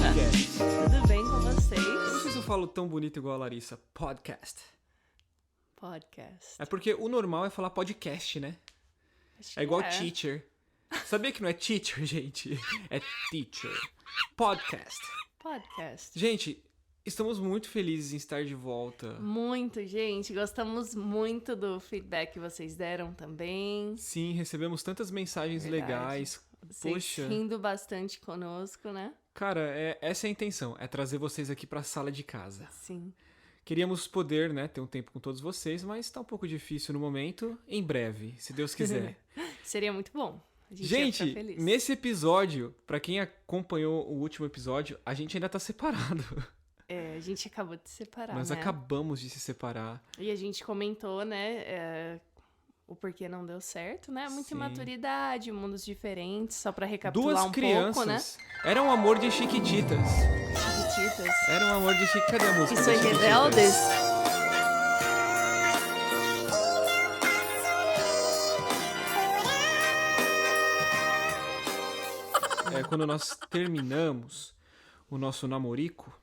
Podcast. Tudo bem com vocês? Eu não sei se eu falo tão bonito igual a Larissa. Podcast. É porque o normal é falar podcast, né? Acho É igual que teacher. Sabia que não é teacher, gente? É teacher. Podcast. Gente, estamos muito felizes em estar de volta. Muito, gente. Gostamos muito do feedback que vocês deram também. Sim, recebemos tantas mensagens legais. Vocês Poxa. rindo bastante conosco, né? Cara, essa é a intenção. É trazer vocês aqui pra sala de casa. Sim. Queríamos poder, né, ter um tempo com todos vocês, mas tá um pouco difícil no momento. Em breve, se Deus quiser. Seria muito bom. A gente ia Gente, ficar feliz. nesse episódio, pra quem acompanhou o último episódio, a gente ainda tá separado. A gente acabou de se separar, Nós né? acabamos de se separar. E a gente comentou, né, o porquê não deu certo, né? Muita Sim. imaturidade, mundos diferentes, só pra recapitular Duas um crianças. pouco, né? Era um amor de chiquititas. Chiquititas. Era um amor de chiquititas. Cadê a música? E das são Chiquititas? rebeldes. Quando nós terminamos o nosso namorico,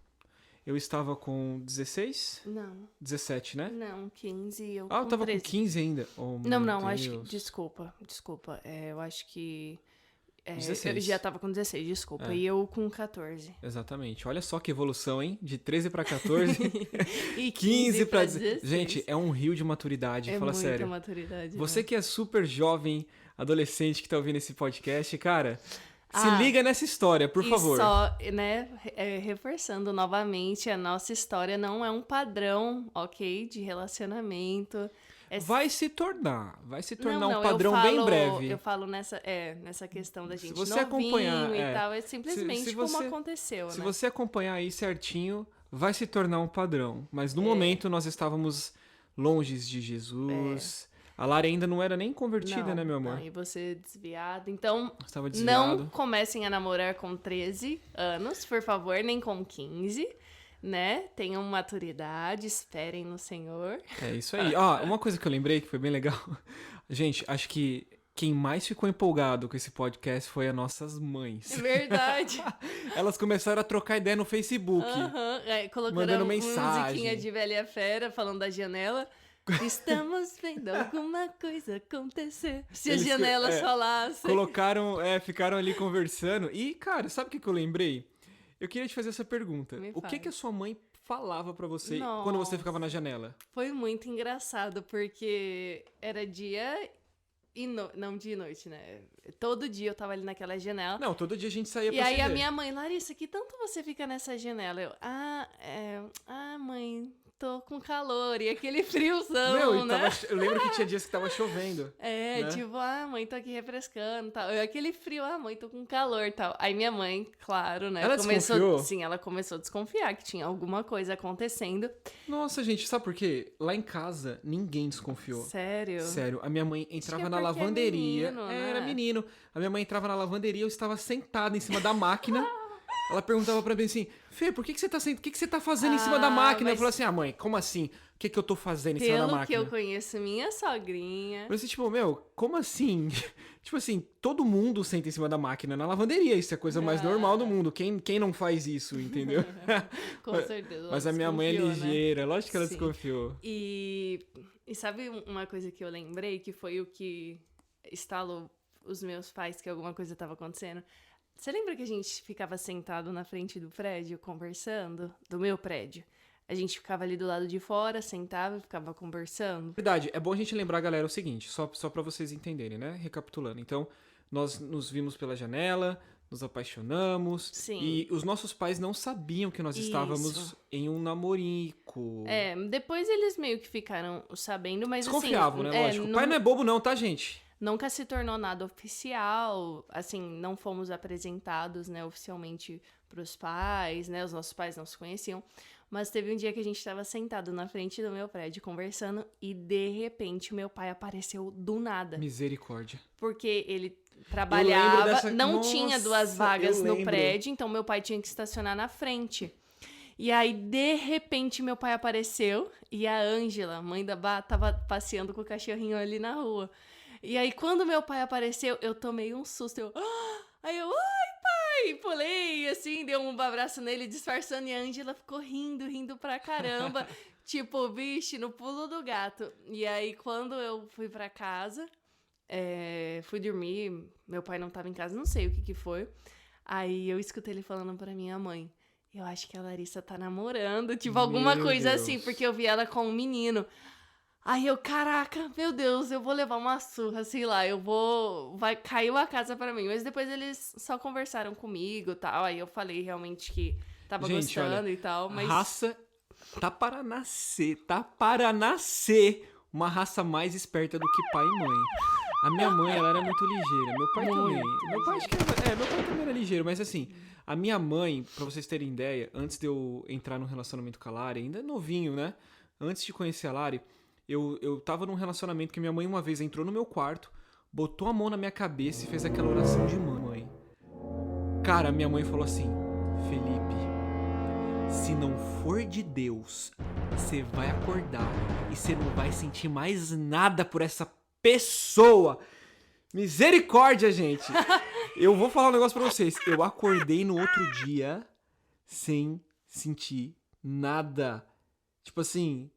eu estava com 16? Não, 17, né? não, 15, eu Ah, eu com tava 13. com 15 ainda. Oh, Não, meu acho que... Deus. Desculpa. Eu acho que... 16. Eu já tava com 16, desculpa. É. E eu com 14. Exatamente. Olha só que evolução, hein? De 13 pra 14. E 15 pra 16. Gente, é um rio de maturidade. É Fala muita sério. maturidade. Você né? que é super jovem, adolescente que tá ouvindo esse podcast, cara, se Ah, liga nessa história, por favor. E só, né, reforçando novamente, a nossa história não é um padrão, ok? De relacionamento. Vai se tornar Não, um padrão bem breve. Eu falo nessa questão da gente você novinho acompanhar, e tal. É simplesmente se como você- aconteceu, Se né? você acompanhar aí certinho, vai se tornar um padrão. Mas no momento nós estávamos longe de Jesus. A Lara ainda não era nem convertida, Não, né, meu amor? não, e você desviado. Então, Estava desviado. não comecem a namorar com 13 anos, por favor, nem com 15, né? Tenham maturidade, esperem no Senhor. É isso aí. Ó, uma coisa que eu lembrei que foi bem legal. Gente, acho que quem mais ficou empolgado com esse podcast foi as nossas mães. É verdade. Elas começaram a trocar ideia no Facebook. Colocando Mandando uma mensagem. musiquinha de Bela e a Fera falando da janela. Estamos vendo alguma coisa acontecer. Se as Eles janelas falassem. Ficaram ali conversando. E, cara, sabe o que eu lembrei? Eu queria te fazer essa pergunta. Me O que fale. a sua mãe falava pra você quando você ficava na janela? Foi muito engraçado, porque era dia e não dia e noite, né? Todo dia eu tava ali naquela janela. Não, todo dia a gente saía E pra aí se a ver. minha mãe, Larissa, que tanto você fica nessa janela? Mãe, tô com calor. E aquele friozão, Meu, né? eu lembro que tinha dias que tava chovendo. né? Tipo, mãe, tô aqui refrescando, tal. E aquele frio, mãe, tô com calor, tal. Aí minha mãe, claro, né? Ela desconfiou? Sim, ela começou a desconfiar que tinha alguma coisa acontecendo. Nossa, gente, sabe por quê? Lá em casa, ninguém desconfiou. Sério? Sério, a minha mãe entrava que é na porque é lavanderia. menino, né? Era menino. A minha mãe entrava na lavanderia, eu estava sentada em cima da máquina. Ela perguntava pra mim assim: Fê, por que você tá o que você tá fazendo em cima da máquina? Eu mas- falei assim: mãe, como assim? O que eu tô fazendo em cima da Pelo que máquina? eu conheço minha sogrinha. Eu falei assim, tipo, meu, como assim? Tipo assim, todo mundo senta em cima da máquina na lavanderia. Isso é a coisa mais normal do mundo. Quem não faz isso, entendeu? Com certeza. Mas ela a minha mãe é desconfiou, né? ligeira. Lógico que ela Sim. desconfiou. E sabe uma coisa que eu lembrei, que foi o que estalou os meus pais que alguma coisa estava acontecendo? Você lembra que a gente ficava sentado na frente do prédio conversando? Do meu prédio. A gente ficava ali do lado de fora, sentava e ficava conversando. Verdade, é bom a gente lembrar, galera, o seguinte, só pra vocês entenderem, né? Recapitulando. Então, nós nos vimos pela janela, nos apaixonamos. Sim. E os nossos pais não sabiam que nós estávamos Isso. em um namorico. Depois eles meio que ficaram sabendo, mas Desconfiavam, assim... né? Lógico. O pai não é bobo não, tá, gente? Nunca se tornou nada oficial, assim, não fomos apresentados, né, oficialmente pros pais, né, os nossos pais não se conheciam, mas teve um dia que a gente estava sentado na frente do meu prédio conversando e, de repente, meu pai apareceu do nada, Misericórdia. porque ele Eu lembro trabalhava, dessa- não Nossa, tinha duas vagas eu no lembro. prédio, então meu pai tinha que estacionar na frente. E aí, de repente, meu pai apareceu e a Ângela, mãe da Bá, tava passeando com o cachorrinho ali na rua. E aí, quando meu pai apareceu, eu tomei um susto. Aí eu, ai, pai! Aí pulei, assim, dei um abraço nele, disfarçando, e a Ângela ficou rindo pra caramba. Tipo, vixe, no pulo do gato. E aí, quando eu fui pra casa, fui dormir, meu pai não tava em casa, não sei o que foi. Aí eu escutei ele falando pra minha mãe, eu acho que a Larissa tá namorando, tipo, alguma coisa assim, porque eu vi ela com um menino. Aí eu, caraca, meu Deus, eu vou levar uma surra, sei lá, caiu a casa pra mim. Mas depois eles só conversaram comigo e tal, aí eu falei realmente que tava gostando, olha, e tal, mas... Raça tá para nascer uma raça mais esperta do que pai e mãe. A minha mãe, ela era muito ligeira, meu pai também. Meu pai acho que meu pai também era ligeiro, mas assim, a minha mãe, pra vocês terem ideia, antes de eu entrar num relacionamento com a Lari, ainda novinho, né? Antes de conhecer a Lari, eu tava num relacionamento que minha mãe uma vez entrou no meu quarto, botou a mão na minha cabeça e fez aquela oração de mãe. Cara, minha mãe falou assim, Felipe, se não for de Deus, você vai acordar e você não vai sentir mais nada por essa pessoa. Misericórdia, gente. Eu vou falar um negócio pra vocês. Eu acordei no outro dia sem sentir nada. Tipo assim,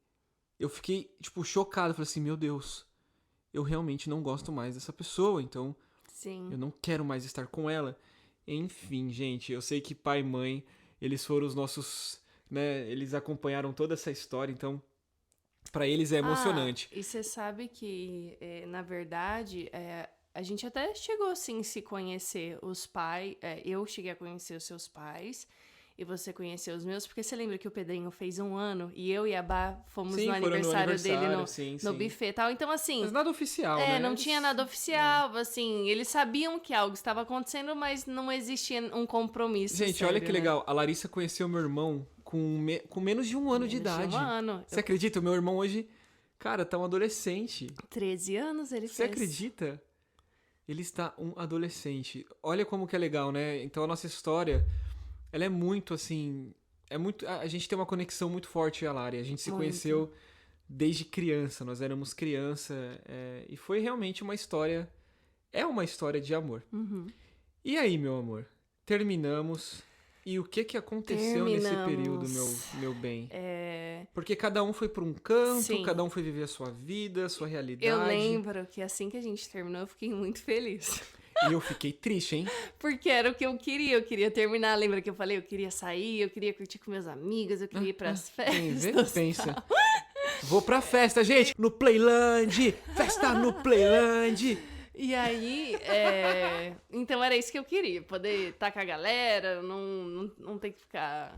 eu fiquei, tipo, chocado. Falei assim, meu Deus, eu realmente não gosto mais dessa pessoa, então Sim. Eu não quero mais estar com ela. Enfim, gente, eu sei que pai e mãe, eles foram os nossos, né, eles acompanharam toda essa história, então pra eles é emocionante. E você sabe que, na verdade, a gente até chegou, assim, se conhecer os pais. Eu cheguei a conhecer os seus pais e você conheceu os meus, porque você lembra que o Pedrinho fez 1 ano e eu e a Bá fomos no aniversário dele no buffet e tal. Então, assim... Mas nada oficial, né? Não tinha nada oficial, assim, eles sabiam que algo estava acontecendo, mas não existia um compromisso. Gente, sério, olha que né? legal, a Larissa conheceu meu irmão com menos de 1 ano de idade. 1 ano. Você acredita? O meu irmão hoje, cara, tá um adolescente. 13 anos ele fez. Você acredita? Ele está um adolescente. Olha como que é legal, né? Então a nossa história, ela é muito assim... A gente tem uma conexão muito forte, a Lari. A gente se conheceu desde criança. Nós éramos criança. E foi realmente uma história... É uma história de amor. Uhum. E aí, meu amor? Terminamos. E o que aconteceu nesse período, meu bem? Porque cada um foi para um canto, sim, cada um foi viver a sua vida, a sua realidade. Eu lembro que assim que a gente terminou, eu fiquei muito feliz. E eu fiquei triste, hein? Porque era o que eu queria terminar. Lembra que eu falei? Eu queria sair, eu queria curtir com meus amigos, eu queria ir pras festas. Pensa. Vou pra festa, gente! No Playland! Festa no Playland! E aí, então era isso que eu queria. Poder estar com a galera, não ter que ficar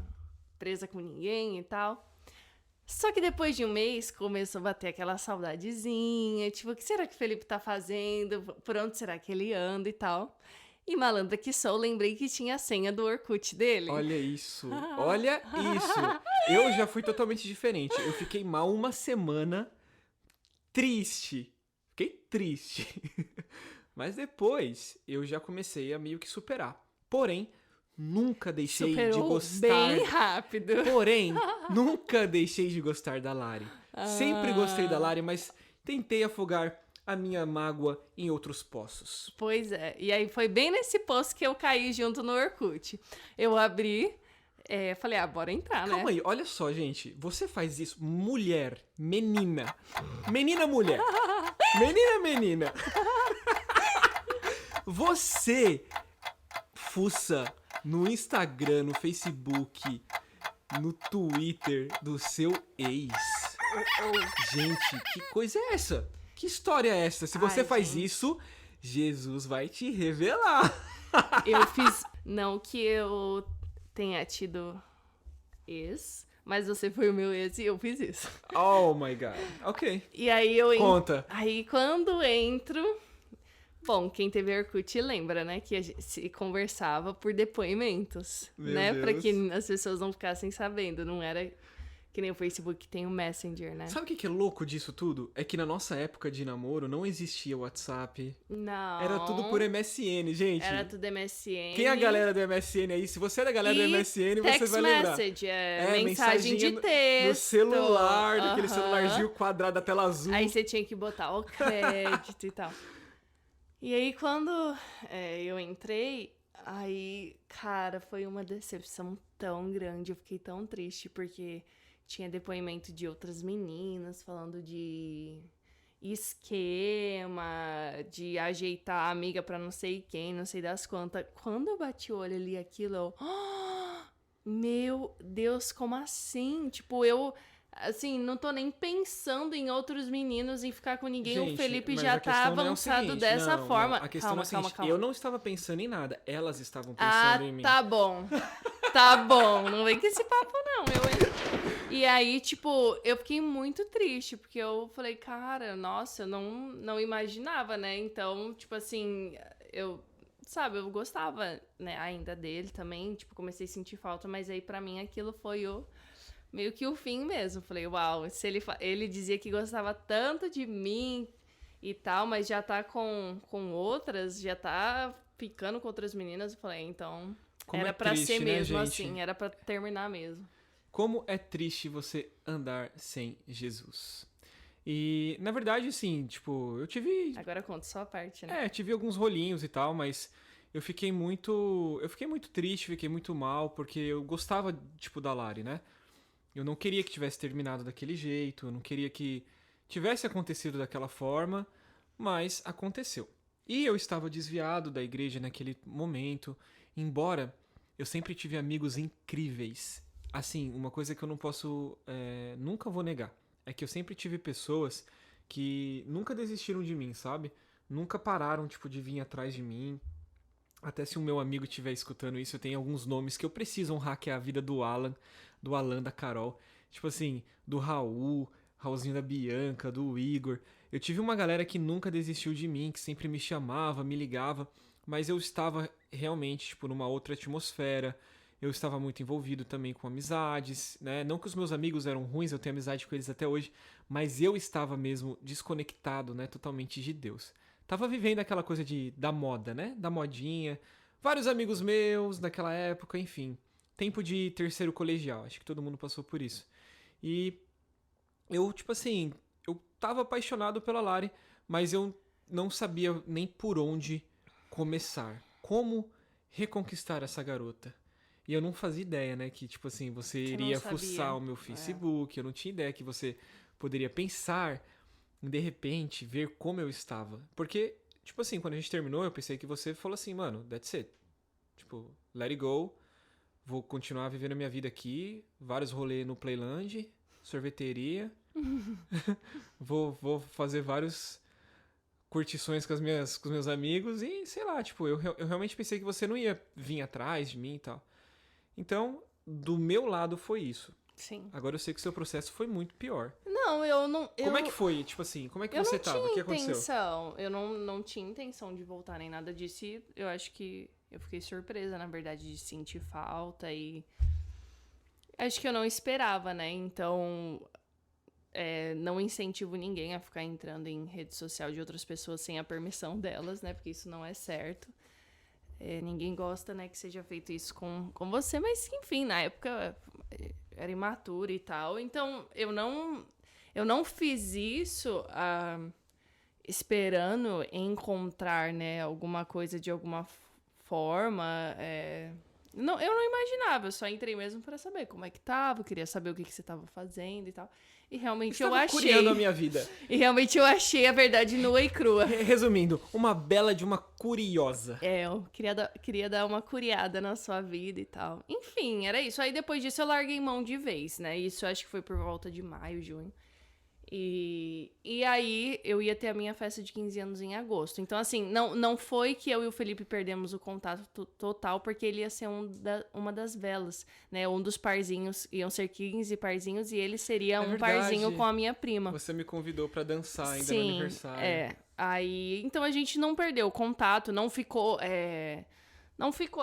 presa com ninguém e tal. Só que depois de 1 mês, começou a bater aquela saudadezinha. Tipo, o que será que o Felipe tá fazendo? Por onde será que ele anda e tal? E malandra que sou, lembrei que tinha a senha do Orkut dele. Olha isso, olha isso. Eu já fui totalmente diferente. Eu fiquei mal 1 semana triste. Fiquei triste. Mas depois eu já comecei a meio que superar. Porém, nunca deixei de gostar. Bem rápido. Porém, nunca deixei de gostar da Lari. Sempre gostei da Lari, mas tentei afogar a minha mágoa em outros poços. Pois é. E aí foi bem nesse poço que eu caí junto no Orkut. Eu abri, falei, bora entrar, né? Calma aí, olha só, gente. Você faz isso, mulher, menina. Menina, mulher. Menina. Você fuça no Instagram, no Facebook, no Twitter do seu ex. Gente, que coisa é essa? Que história é essa? Se você faz isso, Jesus vai te revelar. Eu fiz... Não que eu tenha tido ex, mas você foi o meu ex e eu fiz isso. Oh my God. Ok. E aí Conta. Aí quando entro... Bom, quem teve Orkut lembra, né? Que a gente se conversava por depoimentos, né? Deus. Pra que as pessoas não ficassem sabendo. Não era que nem o Facebook que tem o Messenger, né? Sabe o que é louco disso tudo? É que na nossa época de namoro não existia WhatsApp. Não. Era tudo por MSN, gente. Era tudo MSN. Quem é a galera do MSN aí? Se você é da galera do MSN, você vai lembrar. Text message, mensagem de texto. No celular, daquele celularzinho quadrado da tela azul. Aí você tinha que botar o crédito e tal. E aí, quando eu entrei, Aí, cara, foi uma decepção tão grande. Eu fiquei tão triste, porque tinha depoimento de outras meninas falando de esquema, de ajeitar a amiga pra não sei quem, não sei das quantas. Quando eu bati o olho ali, aquilo, eu... Meu Deus, como assim? Tipo, eu... Assim, não tô nem pensando em outros meninos, em ficar com ninguém. Gente, o Felipe mas já a tá questão não é o avançado seguinte, dessa não, forma. não. A questão é a seguinte, Calma. eu não estava pensando em nada, elas estavam Ah, pensando em mim. tá bom. Tá bom. Não vem com esse papo, não. E aí, tipo, eu fiquei muito triste, porque eu falei, cara, nossa, eu não imaginava, né? Então, tipo assim, sabe, eu gostava, né, ainda dele também, tipo, comecei a sentir falta, mas aí pra mim aquilo foi meio que o fim mesmo. Falei, uau, se ele dizia que gostava tanto de mim e tal, mas já tá com outras, já tá ficando com outras meninas, eu falei, então Como era é pra triste, ser né, mesmo gente? assim, era pra terminar mesmo. Como é triste você andar sem Jesus. E, na verdade, assim, tipo, eu tive... Agora conta só a parte, né? tive alguns rolinhos e tal, mas eu fiquei muito triste, fiquei muito mal, porque eu gostava, tipo, da Lari, né? Eu não queria que tivesse terminado daquele jeito, eu não queria que tivesse acontecido daquela forma, mas aconteceu. E eu estava desviado da igreja naquele momento, embora eu sempre tive amigos incríveis. Assim, uma coisa que eu não posso, nunca vou negar, é que eu sempre tive pessoas que nunca desistiram de mim, sabe? Nunca pararam, tipo, de vir atrás de mim. Até se o meu amigo estiver escutando isso, eu tenho alguns nomes que eu preciso honrar, que é a vida do Alan, da Carol. Tipo assim, do Raulzinho da Bianca, do Igor. Eu tive uma galera que nunca desistiu de mim, que sempre me chamava, me ligava, mas eu estava realmente, tipo, numa outra atmosfera. Eu estava muito envolvido também com amizades, né? Não que os meus amigos eram ruins, eu tenho amizade com eles até hoje, mas eu estava mesmo desconectado, né, totalmente de Deus. Tava vivendo aquela coisa da moda, né? Da modinha. Vários amigos meus naquela época, enfim. Tempo de terceiro colegial, acho que todo mundo passou por isso. E eu, tipo assim, eu tava apaixonado pela Lari, mas eu não sabia nem por onde começar. Como reconquistar essa garota? E eu não fazia ideia, né, que, tipo assim, você Você não iria sabia. fuçar o meu Facebook, eu não tinha ideia que você poderia pensar em, de repente, ver como eu estava. Porque, tipo assim, quando a gente terminou, eu pensei que você falou assim, mano, that's it. Tipo, let it go, vou continuar vivendo a minha vida aqui, vários rolês no Playland, sorveteria, vou fazer vários curtições com os meus amigos e, sei lá, tipo, eu realmente pensei que você não ia vir atrás de mim e tal. Então, do meu lado foi isso. Sim. Agora eu sei que o seu processo foi muito pior. Não, eu não... Como é que foi? Tipo assim, como é que Eu você não tava? O tinha que aconteceu? intenção. Eu não tinha intenção de voltar nem nada disso. E eu acho que eu fiquei surpresa, na verdade, de sentir falta e... Acho que eu não esperava, né? Então, não incentivo ninguém a ficar entrando em rede social de outras pessoas sem a permissão delas, né? Porque isso não é certo. Ninguém gosta, né, que seja feito isso com você, mas enfim, na época era imaturo e tal. Então, eu não fiz isso esperando encontrar, né, alguma coisa de alguma forma. Não, eu não imaginava, eu só entrei mesmo pra saber como é que tava, eu queria saber o que você tava fazendo e tal. E realmente eu achei. Curiando a minha vida. E realmente eu achei a verdade nua e crua. Resumindo, uma bela de uma curiosa. Eu queria dar uma curiada na sua vida e tal. Enfim, era isso. Aí depois disso eu larguei mão de vez, né? Isso eu acho que foi por volta de maio, junho. E aí eu ia ter a minha festa de 15 anos em agosto. Então, assim, não foi que eu e o Felipe perdemos o contato total, porque ele ia ser uma das velas, né? Um dos parzinhos, iam ser 15 parzinhos, e ele seria um verdade. parzinho com a minha prima. Você me convidou pra dançar ainda Sim, no aniversário. Aí, então a gente não perdeu o contato, não ficou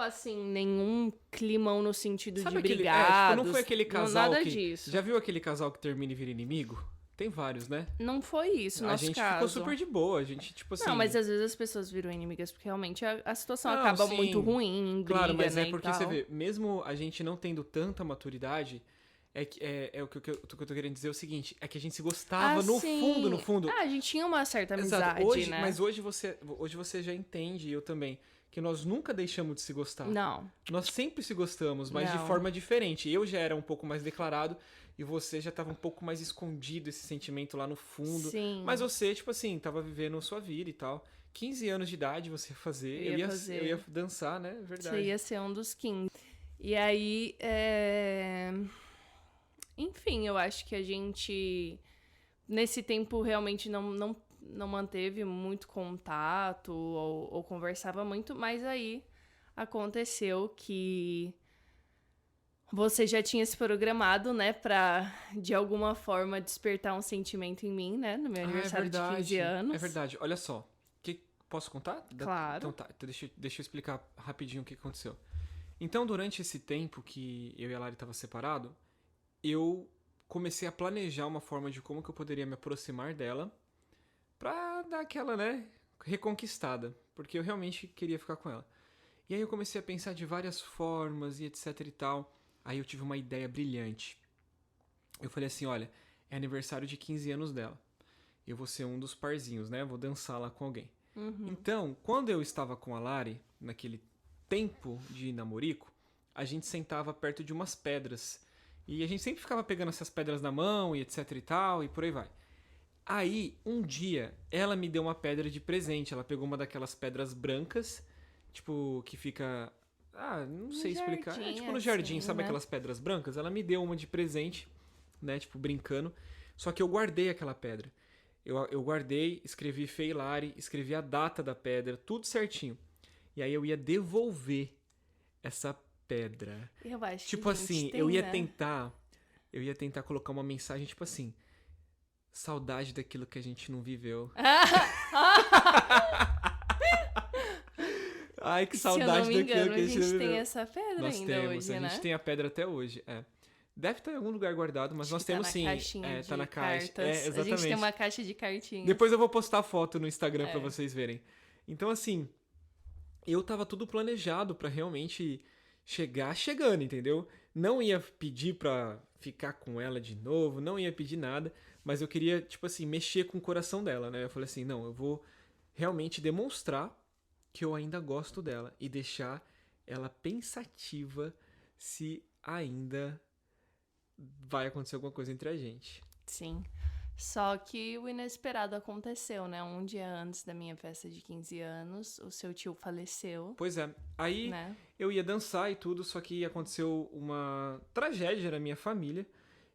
assim, nenhum climão no sentido Sabe de aquele, brigados. não foi aquele casal nada que... disso. Já viu aquele casal que termina e vira inimigo? Tem vários, né? Não foi isso, no A nosso gente caso. ficou super de boa, a gente, tipo assim... Não, mas às vezes as pessoas viram inimigas, porque realmente a situação Não, acaba sim. muito ruim, em briga, Claro, mas né, é porque e tal. você vê, mesmo a gente não tendo tanta maturidade, o que eu tô querendo dizer é o seguinte, é que a gente se gostava no sim. fundo. A gente tinha uma certa Exato. amizade, Hoje, né? mas hoje você já entende, e eu também, que nós nunca deixamos de se gostar. Não. Nós sempre se gostamos, mas de Não. forma diferente. Eu já era um pouco mais declarado e você já tava um pouco mais escondido esse sentimento lá no fundo. Sim. Mas você, tipo assim, tava vivendo a sua vida e tal. 15 anos de idade você ia fazer. Eu ia dançar, né? Verdade. Você ia ser um dos 15. E aí, enfim, eu acho que a gente, nesse tempo, realmente não manteve muito contato ou conversava muito, mas aí aconteceu que você já tinha se programado, né, pra, de alguma forma, despertar um sentimento em mim, né, no meu aniversário de 15 anos. É verdade. Olha só. Posso contar? Claro. Então tá, então deixa eu explicar rapidinho o que aconteceu. Então, durante esse tempo que eu e a Lari estavam separados, eu comecei a planejar uma forma de como que eu poderia me aproximar dela pra dar aquela, né, reconquistada. Porque eu realmente queria ficar com ela. E aí eu comecei a pensar de várias formas e etc e tal. Aí eu tive uma ideia brilhante. Eu falei assim, olha, é aniversário de 15 anos dela. Eu vou ser um dos parzinhos, né? Vou dançar lá com alguém. Uhum. Então, quando eu estava com a Lari, naquele tempo de namorico, a gente sentava perto de umas pedras. E a gente sempre ficava pegando essas pedras na mão e etc e tal, e por aí vai. Aí, um dia, ela me deu uma pedra de presente. Ela pegou uma daquelas pedras brancas, tipo, que fica... não sei explicar. É tipo no jardim, assim, sabe, né? aquelas pedras brancas? Ela me deu uma de presente, né, tipo, brincando. Só que eu guardei aquela pedra. Eu guardei, escrevi Feilari, escrevi a data da pedra, tudo certinho. E aí eu ia devolver essa pedra. Eu acho Tipo que a gente assim, tem, eu ia né? tentar colocar uma mensagem tipo assim: saudade daquilo que a gente não viveu. Ai, que saudade daquilo que a gente não viveu. Se eu não me engano, a gente tem essa pedra Nós ainda temos, hoje, a né? gente tem a pedra até hoje, é. Deve estar em algum lugar guardado, mas Acho nós que temos sim. Tá na caixinha Tá na de caixa. cartas. Exatamente. A gente tem uma caixa de cartinhas. Depois eu vou postar foto no Instagram pra vocês verem. Então, assim, eu tava tudo planejado pra realmente chegar chegando, entendeu? Não ia pedir pra ficar com ela de novo, não ia pedir nada, mas eu queria, tipo assim, mexer com o coração dela, né? Eu falei assim, não, eu vou realmente demonstrar que eu ainda gosto dela e deixar ela pensativa se ainda vai acontecer alguma coisa entre a gente. Sim. Só que o inesperado aconteceu, né? Um dia antes da minha festa de 15 anos, o seu tio faleceu. Pois é. Aí né? eu ia dançar e tudo, só que aconteceu uma tragédia na minha família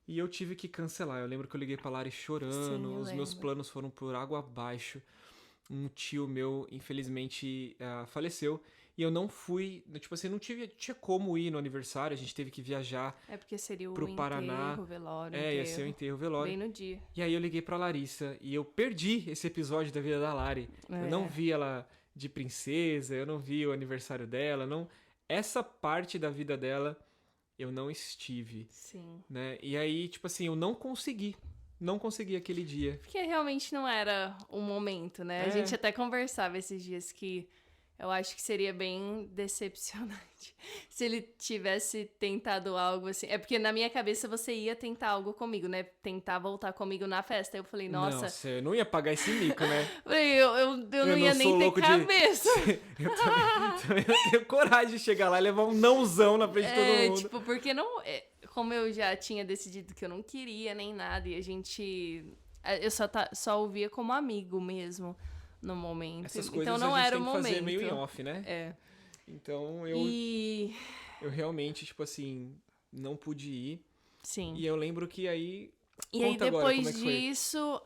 e eu tive que cancelar. Eu lembro que eu liguei pra Lari chorando, Sim, eu os meus lembro. planos foram por água abaixo. Um tio meu, infelizmente, faleceu. E eu não fui, tipo assim, não tinha como ir no aniversário, a gente teve que viajar É porque seria o pro enterro, Paraná. o velório, Ia ser o enterro, o velório. Bem no dia. E aí eu liguei pra Larissa e eu perdi esse episódio da vida da Lari. Eu não vi ela de princesa, eu não vi o aniversário dela, não. Essa parte da vida dela eu não estive. Sim. Né? E aí, tipo assim, eu não consegui. Não consegui aquele dia. Porque realmente não era o momento, né? A gente até conversava esses dias que eu acho que seria bem decepcionante se ele tivesse tentado algo assim. É porque na minha cabeça você ia tentar algo comigo, né? Tentar voltar comigo na festa. Eu falei, nossa... Nossa, eu não ia pagar esse mico, né? eu não ia nem ter cabeça. Eu também não tenho coragem de chegar lá e levar um nãozão na frente de todo mundo. Tipo, porque não... Como eu já tinha decidido que eu não queria nem nada, e a gente... Eu só ouvia como amigo mesmo no momento. Essas coisas então não era o momento. Fazer meio em off, né? Então eu realmente, tipo assim, não pude ir. Sim. E eu lembro que aí... E aí depois disso,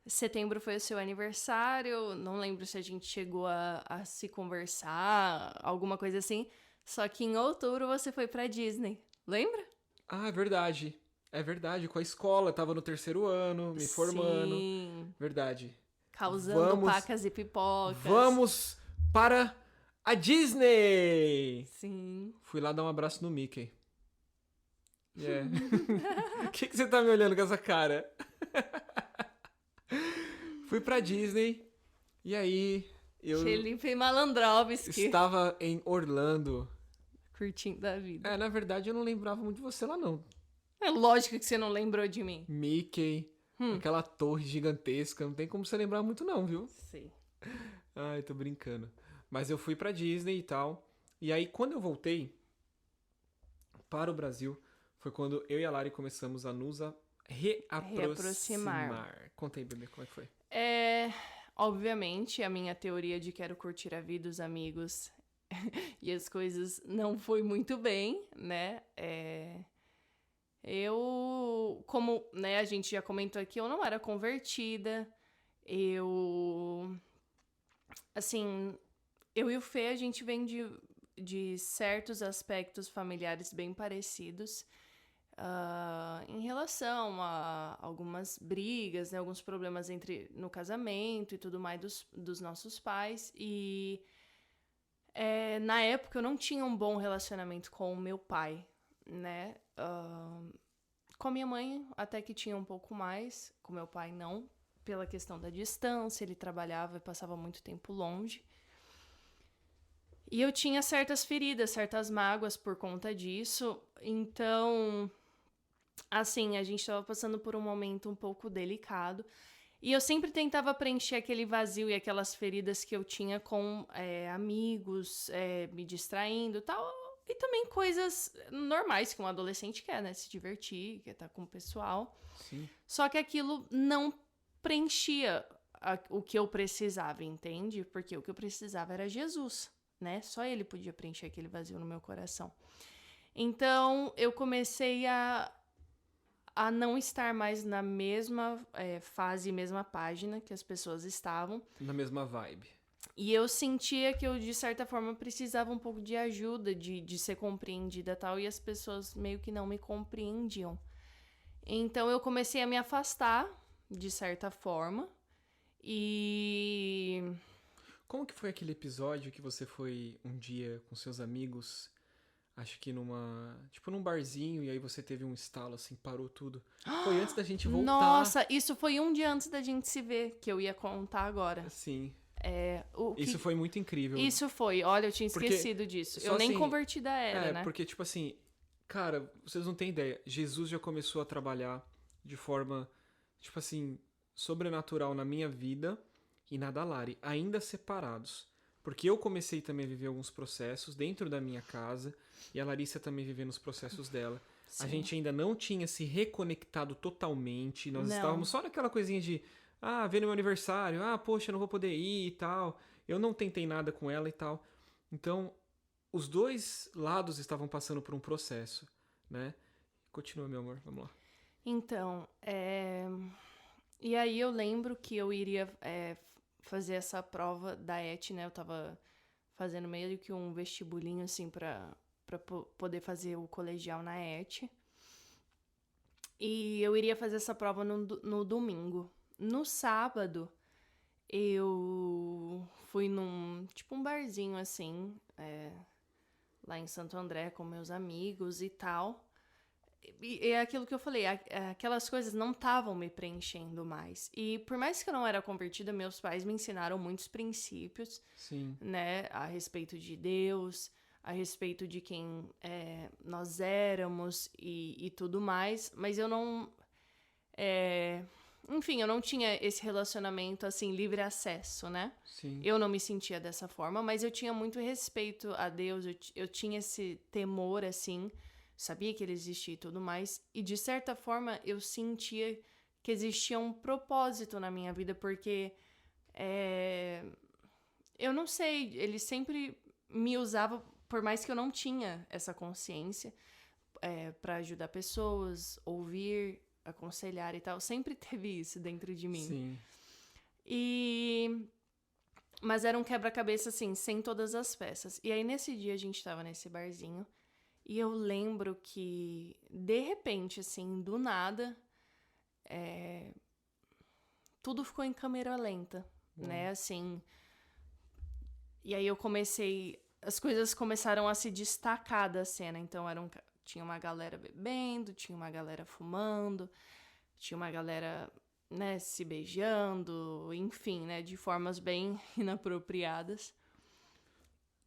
setembro foi o seu aniversário. Não lembro se a gente chegou a se conversar, alguma coisa assim. Só que em outubro você foi pra Disney. Lembra? Ah, é verdade. É verdade, com a escola. Tava no 3º ano, me formando. Sim. Verdade. Causando pacas e pipocas. Vamos para a Disney! Sim. Fui lá dar um abraço no Mickey. O que você tá me olhando com essa cara? Fui pra Disney e aí eu... Felipe Malandrovski. Estava em Orlando. Curtindo a vida. Na verdade eu não lembrava muito de você lá não. É lógico que você não lembrou de mim. Mickey, aquela torre gigantesca, não tem como você lembrar muito não, viu? Sei. Ai, tô brincando. Mas eu fui pra Disney e tal. E aí, quando eu voltei para o Brasil, foi quando eu e a Lari começamos a nos reaproximar. Conta aí, bebê, como é que foi? Obviamente, a minha teoria de quero curtir a vida, os amigos e as coisas não foi muito bem, né? Eu, como, né, a gente já comentou aqui, eu não era convertida. Assim, eu e o Fê, a gente vem de certos aspectos familiares bem parecidos. Em relação a algumas brigas, né, alguns problemas no casamento e tudo mais dos nossos pais. E na época eu não tinha um bom relacionamento com o meu pai, né? Com a minha mãe até que tinha um pouco mais, com meu pai não, pela questão da distância, ele trabalhava e passava muito tempo longe. E eu tinha certas feridas, certas mágoas por conta disso, então, assim, a gente estava passando por um momento um pouco delicado. E eu sempre tentava preencher aquele vazio e aquelas feridas que eu tinha com amigos, me distraindo e tal. E também coisas normais que um adolescente quer, né? Se divertir, quer estar com o pessoal. Sim. Só que aquilo não preenchia o que eu precisava, entende? Porque o que eu precisava era Jesus, né? Só ele podia preencher aquele vazio no meu coração. Então, eu comecei a não estar mais na mesma fase, mesma página que as pessoas estavam. Na mesma vibe. E eu sentia que eu, de certa forma, precisava um pouco de ajuda, de ser compreendida e tal, e as pessoas meio que não me compreendiam. Então, eu comecei a me afastar, de certa forma, e... Como que foi aquele episódio que você foi um dia com seus amigos, acho que num barzinho, e aí você teve um estalo, assim, parou tudo? Foi antes da gente voltar. Nossa, isso foi um dia antes da gente se ver, que eu ia contar agora. Sim. Isso foi muito incrível. Isso foi, olha, eu tinha esquecido disso. Eu nem assim, convertida era, né? Porque, tipo assim, cara, vocês não têm ideia. Jesus já começou a trabalhar de forma, tipo assim, sobrenatural na minha vida e na da Lari, ainda separados. Porque eu comecei também a viver alguns processos dentro da minha casa e a Larissa também vivendo os processos dela. Sim. A gente ainda não tinha se reconectado totalmente. Nós estávamos só naquela coisinha de ver no meu aniversário, poxa, eu não vou poder ir e tal. Eu não tentei nada com ela e tal. Então, os dois lados estavam passando por um processo, né? Continua, meu amor, vamos lá. Então, e aí eu lembro que eu iria fazer essa prova da ET, né? Eu tava fazendo meio que um vestibulinho, assim, pra poder fazer o colegial na ET. E eu iria fazer essa prova no domingo. No sábado, eu fui num, tipo, um barzinho, assim, lá em Santo André com meus amigos e tal. E é aquilo que eu falei, aquelas coisas não estavam me preenchendo mais. E por mais que eu não era convertida, meus pais me ensinaram muitos princípios. Sim. Né, a respeito de Deus, a respeito de quem nós éramos e tudo mais. Mas eu não... Enfim, eu não tinha esse relacionamento, assim, livre acesso, né? Sim. Eu não me sentia dessa forma, mas eu tinha muito respeito a Deus, eu tinha esse temor, assim, sabia que ele existia e tudo mais. E, de certa forma, eu sentia que existia um propósito na minha vida, porque... eu não sei, ele sempre me usava, por mais que eu não tinha essa consciência, pra ajudar pessoas, ouvir, aconselhar e tal. Sempre teve isso dentro de mim. Sim. Mas era um quebra-cabeça, assim, sem todas as peças. E aí, nesse dia, a gente tava nesse barzinho. E eu lembro que, de repente, assim, do nada, tudo ficou em câmera lenta, né? Assim... E aí eu comecei... As coisas começaram a se destacar da cena. Então, tinha uma galera bebendo, tinha uma galera fumando, tinha uma galera, né, se beijando, enfim, né, de formas bem inapropriadas.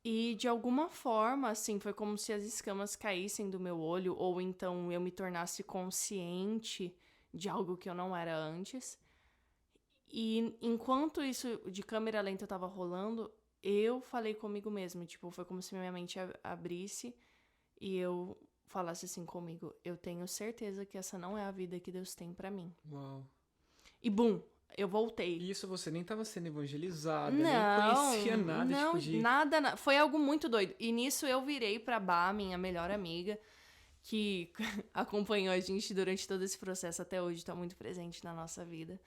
E, de alguma forma, assim, foi como se as escamas caíssem do meu olho, ou então eu me tornasse consciente de algo que eu não era antes. E enquanto isso de câmera lenta estava rolando, eu falei comigo mesma, tipo, foi como se minha mente abrisse e eu falasse assim comigo, eu tenho certeza que essa não é a vida que Deus tem pra mim. Uau. E bum, eu voltei. E isso você nem tava sendo evangelizada, nem Não, conhecia nada, não, tipo, de... nada, foi algo muito doido. E nisso eu virei pra Bá, minha melhor amiga, que acompanhou a gente durante todo esse processo até hoje, tá muito presente na nossa vida.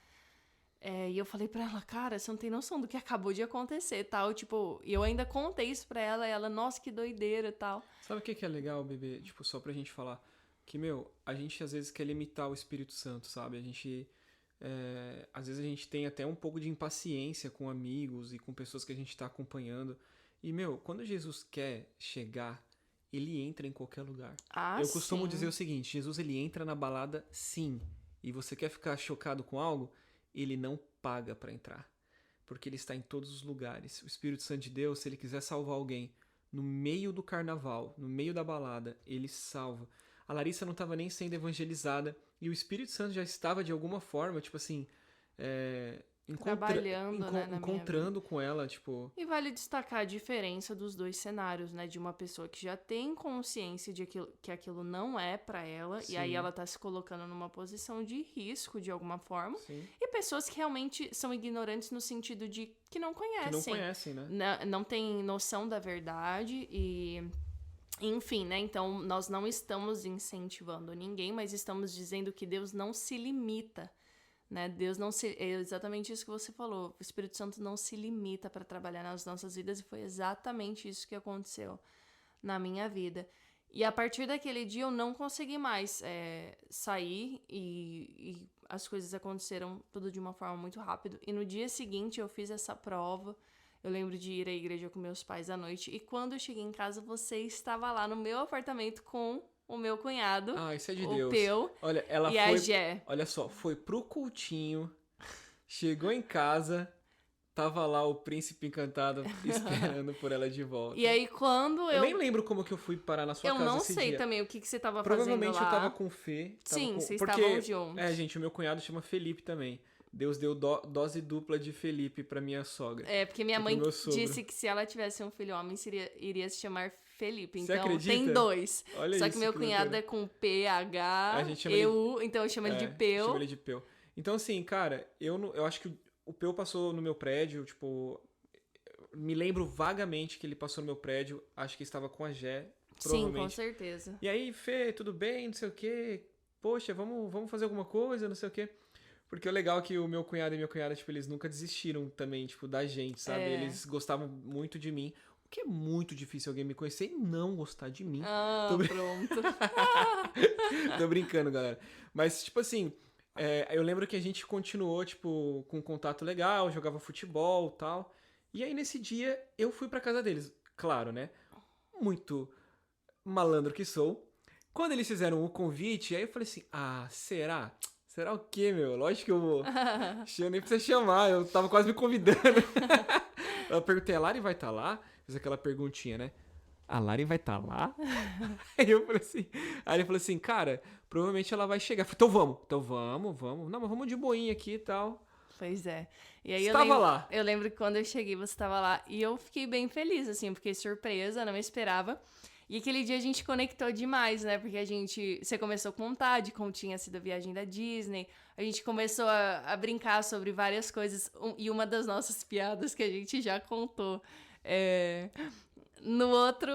E eu falei pra ela, cara, você não tem noção do que acabou de acontecer, tal, tipo, e eu ainda contei isso pra ela, e ela, nossa, que doideira, tal. Sabe o que é legal, bebê? Tipo, só pra gente falar, que, meu, a gente às vezes quer limitar o Espírito Santo, sabe? A gente, às vezes a gente tem até um pouco de impaciência com amigos e com pessoas que a gente tá acompanhando. E, meu, quando Jesus quer chegar, ele entra em qualquer lugar. Ah, Eu costumo sim. dizer o seguinte, Jesus, ele entra na balada, sim. E você quer ficar chocado com algo? Ele não paga pra entrar. Porque ele está em todos os lugares. O Espírito Santo de Deus, se ele quiser salvar alguém no meio do carnaval, no meio da balada, ele salva. A Larissa não estava nem sendo evangelizada e o Espírito Santo já estava de alguma forma, tipo assim, Trabalhando, né, na minha encontrando com ela, tipo... E vale destacar a diferença dos dois cenários, né? De uma pessoa que já tem consciência de que aquilo não é pra ela, Sim. e aí ela tá se colocando numa posição de risco de alguma forma. Sim. E pessoas que realmente são ignorantes no sentido de que não conhecem. Que não conhecem, né? Não tem noção da verdade e... Enfim, né? Então, nós não estamos incentivando ninguém, mas estamos dizendo que Deus não se limita, né? Deus não se... É exatamente isso que você falou. O Espírito Santo não se limita para trabalhar nas nossas vidas e foi exatamente isso que aconteceu na minha vida. E a partir daquele dia eu não consegui mais sair e as coisas aconteceram tudo de uma forma muito rápida. E no dia seguinte eu fiz essa prova. Eu lembro de ir à igreja com meus pais à noite. E quando eu cheguei em casa, você estava lá no meu apartamento com o meu cunhado. Ah, isso é de o Deus. Peu Olha, ela e foi... a Gé. Olha só, foi pro cultinho, chegou em casa, tava lá o príncipe encantado esperando por ela de volta. E aí quando Eu nem lembro como que eu fui parar na sua Eu casa não esse sei dia. também o que você tava fazendo lá. Provavelmente eu tava com o Fê. Sim, vocês porque, estavam juntos. gente, o meu cunhado chama Felipe também. Deus deu dose dupla de Felipe pra minha sogra. Porque minha E pro mãe meu sogro. disse que se ela tivesse um filho homem, iria se chamar Felipe. Você Então acredita? tem dois. Olha Só isso, que meu cunhado loucura. é com PH, A gente chama EU, então eu chamo ele de Peu. Chama ele de Peu. Então, assim, cara, eu acho que o Peu passou no meu prédio, tipo... Me lembro vagamente que ele passou no meu prédio. Acho que estava com a Gé, Sim, provavelmente. com certeza. E aí, Fê, tudo bem? Não sei o quê. Poxa, vamos fazer alguma coisa? Não sei o quê. Porque o legal é que o meu cunhado e minha cunhada, tipo, eles nunca desistiram também, tipo, da gente, sabe? Eles gostavam muito de mim. O que é muito difícil alguém me conhecer e não gostar de mim. Pronto. Tô brincando, galera. Mas, tipo assim, eu lembro que a gente continuou, tipo, com um contato legal, jogava futebol e tal. E aí, nesse dia, eu fui pra casa deles. Claro, né? Muito malandro que sou. Quando eles fizeram o convite, aí eu falei assim, será? Será o quê, meu? Lógico que eu vou. Eu nem precisa chamar, eu tava quase me convidando. Eu perguntei, a Lari vai estar lá? Fiz aquela perguntinha, né? A Lari vai estar lá? Aí eu falei assim, aí ele falou assim, cara, provavelmente ela vai chegar. Eu falei, então vamos. Não, mas vamos de boinha aqui e tal. Pois é. E aí lá. Eu lembro que quando eu cheguei, você estava lá. E eu fiquei bem feliz, assim, eu fiquei surpresa, não esperava. E aquele dia a gente conectou demais, né? Porque você começou a contar de como tinha sido a viagem da Disney. A gente começou a brincar sobre várias coisas. E uma das nossas piadas que a gente já contou no outro,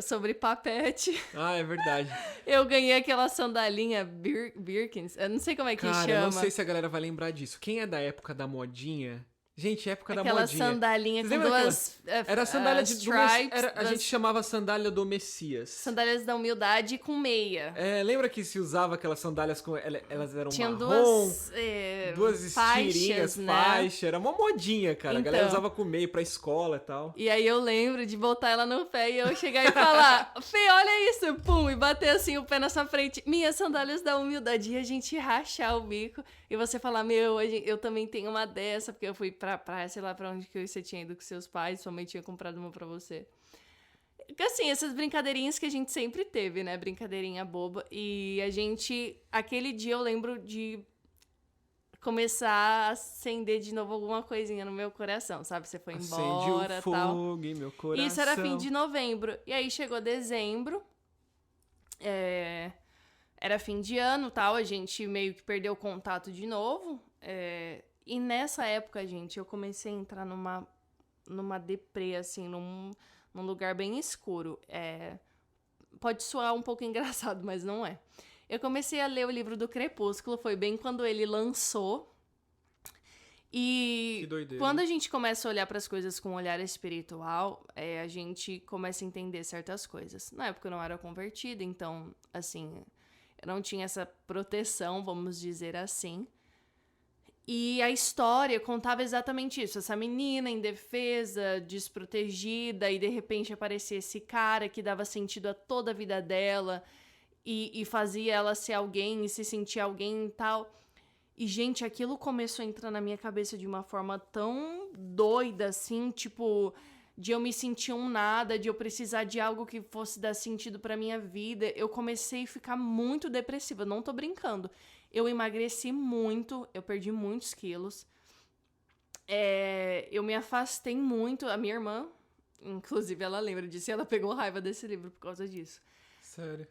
sobre papete. Ah, é verdade. Eu ganhei aquela sandalinha Birkins. Eu não sei como é que chama. Cara, eu não sei se a galera vai lembrar disso. Quem é da época da modinha... Gente, época da Aquela modinha. sandalinha com duas Era a sandália de stripes. A gente chamava sandália do Messias. Sandálias da humildade com meia. Lembra que se usava aquelas sandálias com... Elas eram Tinham marrom, duas tirinhas, né? faixa. Era uma modinha, cara. Então, a galera usava com meia pra escola e tal. E aí eu lembro de botar ela no pé e eu chegar e falar, Fê, olha isso, pum, e bater assim o pé na sua frente. Minhas sandálias da humildade. E a gente rachar o bico. E você falar, eu também tenho uma dessa, porque eu fui pra praia, sei lá pra onde que você tinha ido com seus pais, sua mãe tinha comprado uma pra você. Assim, essas brincadeirinhas que a gente sempre teve, né? Brincadeirinha boba. E a gente, aquele dia eu lembro de começar a acender de novo alguma coisinha no meu coração, sabe? Você foi embora, acende o tal. fogo em meu coração. Isso era fim de novembro. E aí chegou dezembro, era fim de ano, tal, a gente meio que perdeu o contato de novo. E nessa época, gente, eu comecei a entrar numa deprê, assim, num lugar bem escuro. Pode soar um pouco engraçado, mas não é. Eu comecei a ler o livro do Crepúsculo, foi bem quando ele lançou. E Que doideira. quando a gente começa a olhar para as coisas com um olhar espiritual, a gente começa a entender certas coisas. Na época eu não era convertida, então, assim, eu não tinha essa proteção, vamos dizer assim. E a história contava exatamente isso. Essa menina indefesa, desprotegida, e de repente aparecia esse cara que dava sentido a toda a vida dela e fazia ela ser alguém e se sentir alguém e tal. E, gente, aquilo começou a entrar na minha cabeça de uma forma tão doida, assim, tipo, de eu me sentir um nada, de eu precisar de algo que fosse dar sentido pra minha vida. Eu comecei a ficar muito depressiva, não tô brincando. Eu emagreci muito, eu perdi muitos quilos. Eu me afastei muito. A minha irmã, inclusive, ela lembra disso e ela pegou raiva desse livro por causa disso. Sério?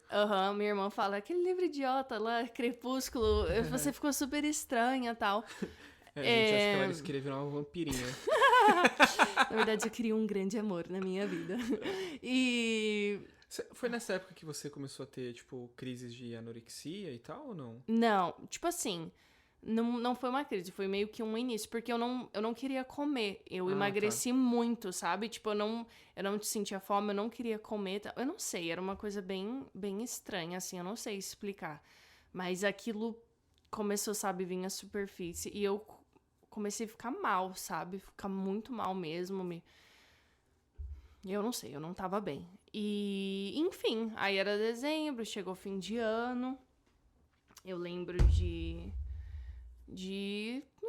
Minha irmã fala, aquele livro idiota lá, Crepúsculo, você ficou super estranha e tal. A gente acha que ela queria virar uma vampirinha. Na verdade, eu queria um grande amor na minha vida. E... Foi nessa época que você começou a ter, tipo, crises de anorexia e tal, ou não? Não, tipo assim, não foi uma crise, foi meio que um início, porque eu não queria comer. Eu emagreci muito, sabe? Tipo, eu não sentia fome, eu não queria comer. Eu não sei, era uma coisa bem, bem estranha, assim, eu não sei explicar. Mas aquilo começou, sabe, vir à superfície e eu comecei a ficar mal, sabe? Ficar muito mal mesmo, Eu não sei, eu não tava bem. E, enfim, aí era dezembro, chegou fim de ano. Eu lembro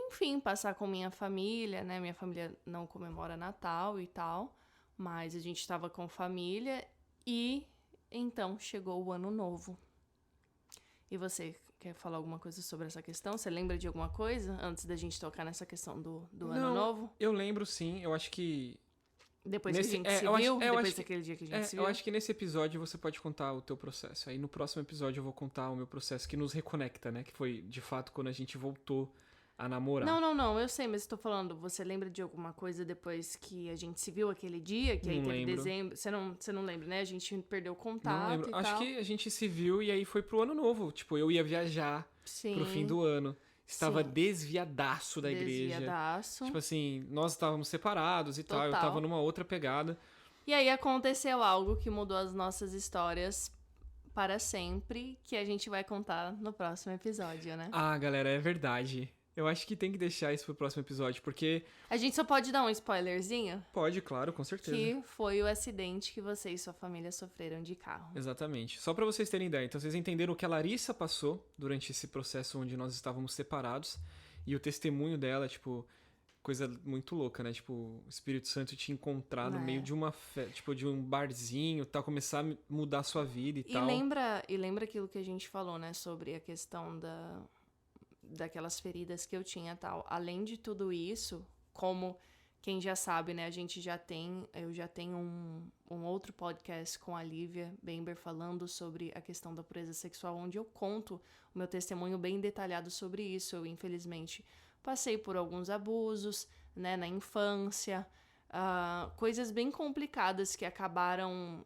enfim, passar com minha família, né? Minha família não comemora Natal e tal, mas a gente tava com família e então chegou o Ano Novo. E você quer falar alguma coisa sobre essa questão? Você lembra de alguma coisa antes da gente tocar nessa questão do Ano Novo? Eu lembro sim, eu acho que... Depois que a gente se viu? Depois daquele dia que a gente se viu? Eu acho que nesse episódio você pode contar o teu processo. Aí no próximo episódio eu vou contar o meu processo que nos reconecta, né? Que foi, de fato, quando a gente voltou a namorar. Não, eu sei, mas eu tô falando, você lembra de alguma coisa depois que a gente se viu aquele dia? Que aí teve dezembro? Você não lembra, né? A gente perdeu o contato. Não lembro. E acho tal. que a gente se viu e aí foi pro Ano Novo. Tipo, eu ia viajar pro fim do ano. Estava desviadaço da igreja. Desviadaço. Tipo assim, nós estávamos separados e tal. Eu tava numa outra pegada. E aí aconteceu algo que mudou as nossas histórias para sempre, que a gente vai contar no próximo episódio, né? Ah, galera, é verdade. Eu acho que tem que deixar isso pro próximo episódio, porque... A gente só pode dar um spoilerzinho? Pode, claro, com certeza. Que foi o acidente que você e sua família sofreram de carro. Exatamente. Só pra vocês terem ideia. Então, vocês entenderam o que a Larissa passou durante esse processo onde nós estávamos separados. E o testemunho dela, tipo... Coisa muito louca, né? Tipo, o Espírito Santo te encontrar no meio de uma tipo, de um barzinho, tal, começar a mudar a sua vida e tal. E lembra aquilo que a gente falou, né? Sobre a questão daquelas feridas que eu tinha, tal. Além de tudo isso, como quem já sabe, né? Eu já tenho um outro podcast com a Lívia Bember falando sobre a questão da pureza sexual, onde eu conto o meu testemunho bem detalhado sobre isso. Eu, infelizmente, passei por alguns abusos, né, na infância, coisas bem complicadas que acabaram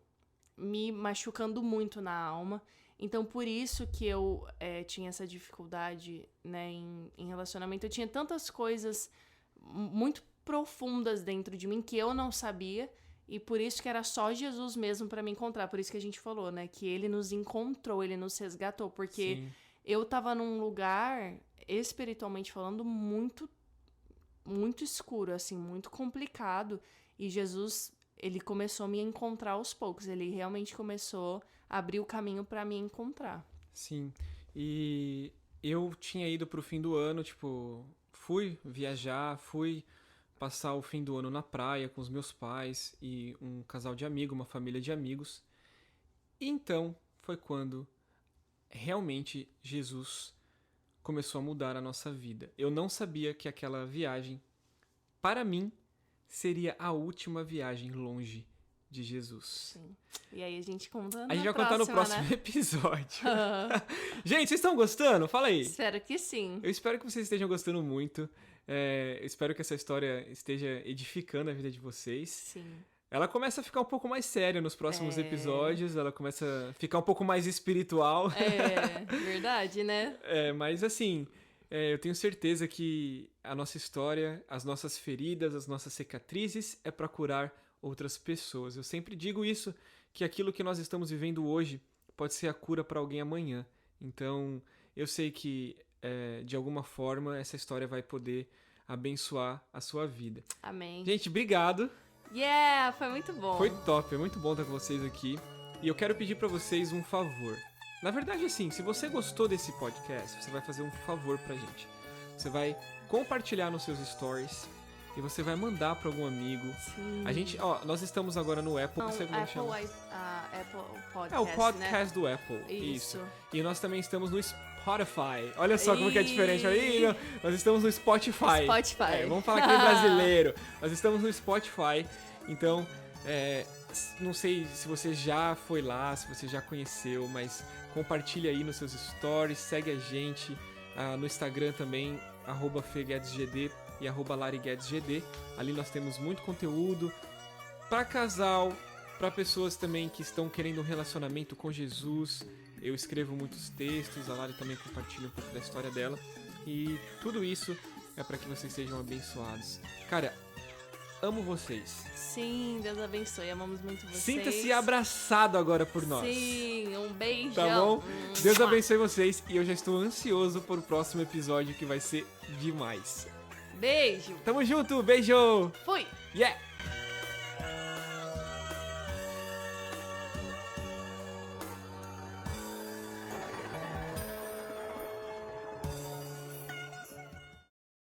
me machucando muito na alma. Então, por isso que eu tinha essa dificuldade, né, em relacionamento. Eu tinha tantas coisas muito profundas dentro de mim que eu não sabia, e por isso que era só Jesus mesmo para me encontrar. Por isso que a gente falou, né, que ele nos encontrou, ele nos resgatou, porque Sim. Eu tava num lugar, espiritualmente falando, muito, muito escuro, assim, muito complicado. E Jesus, ele começou a me encontrar aos poucos. Ele realmente começou a abrir o caminho pra me encontrar. Sim. E eu tinha ido pro fim do ano, tipo, fui viajar, fui passar o fim do ano na praia com os meus pais e um casal de amigos, uma família de amigos. E então foi quando realmente Jesus começou a mudar a nossa vida. Eu não sabia que aquela viagem, para mim, seria a última viagem longe de Jesus. Sim. E aí a gente conta A gente vai contar no próximo né? episódio. Gente, vocês estão gostando? Fala aí. Espero que sim. Eu espero que vocês estejam gostando muito. Eu espero que essa história esteja edificando a vida de vocês. Sim. Ela começa a ficar um pouco mais séria nos próximos episódios. Ela começa a ficar um pouco mais espiritual. Verdade, né? Mas assim, eu tenho certeza que a nossa história, as nossas feridas, as nossas cicatrizes é para curar outras pessoas. Eu sempre digo isso, que aquilo que nós estamos vivendo hoje pode ser a cura para alguém amanhã. Então, eu sei que de alguma forma essa história vai poder abençoar a sua vida. Amém. Gente, obrigado. Yeah, foi muito bom. Foi top, é muito bom estar com vocês aqui. E eu quero pedir pra vocês um favor. Na verdade, assim, se você gostou desse podcast, você vai fazer um favor pra gente. Você vai compartilhar nos seus stories e você vai mandar pra algum amigo. Sim. A gente, nós estamos agora no Apple. Não, Você como Apple, chama? Apple Podcast, É o podcast né? do Apple. Isso. E nós também estamos no Spotify. Olha só como que é diferente. Aí, nós estamos no Spotify. Vamos falar que nem brasileiro. Nós estamos no Spotify. Então, não sei se você já foi lá, se você já conheceu, mas compartilha aí nos seus stories, segue a gente no Instagram também, @feguedesgd e @lariguedesgd. Ali nós temos muito conteúdo para casal, para pessoas também que estão querendo um relacionamento com Jesus. Eu escrevo muitos textos, a Lari também compartilha um pouco da história dela. E tudo isso é para que vocês sejam abençoados. Cara, amo vocês. Sim, Deus abençoe, amamos muito vocês. Sinta-se abraçado agora por nós. Sim, um beijão. Tá bom? Deus abençoe vocês e eu já estou ansioso por o próximo episódio que vai ser demais. Beijo. Tamo junto, beijo! Fui. Yeah!